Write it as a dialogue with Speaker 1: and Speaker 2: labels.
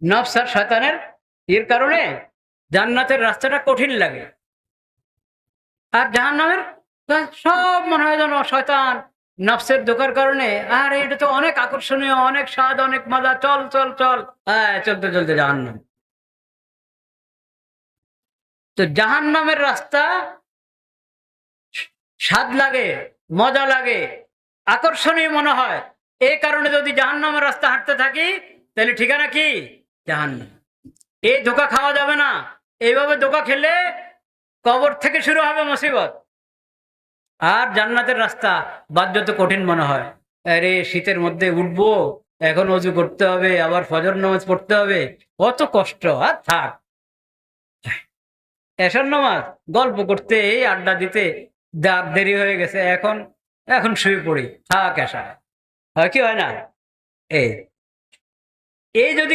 Speaker 1: নফস আর শয়তানের এর কারণে জান্নাতের রাস্তাটা কঠিন লাগে, আর জাহান্নামের সব মনে হয় যেন শয়তান নফসের ধোঁকার কারণে, আর এটা তো অনেক আকর্ষণীয়, অনেক স্বাদ, অনেক মজা, চল চল চল, হ্যাঁ চলতে চলতে জাহান্নাম। তো জাহান্নামের রাস্তা স্বাদ লাগে, মজা লাগে, আকর্ষণীয় মনে হয়, এই কারণে যদি জাহান্নামের রাস্তা হাঁটতে থাকি তাহলে ঠিকানা কি? জাহান্নাম। এই ধোঁকা খাওয়া যাবে না, এইভাবে ধোঁকা খেলে কবর থেকে শুরু হবে মুসিবত। আর জান্নাতের রাস্তা বাধ্যত কঠিন মনে হয়, আরে শীতের মধ্যে উঠবো, এখন অজু করতে হবে, আবার ফজর নামাজ পড়তে হবে, কত কষ্ট। আর থাক, এশার নামাজ গল্প করতে, এই আড্ডা দিতে দেরি হয়ে গেছে, এখন এখন শুয়ে পড়ি, থাক এশা। হয় কি হয় না? এই এই যদি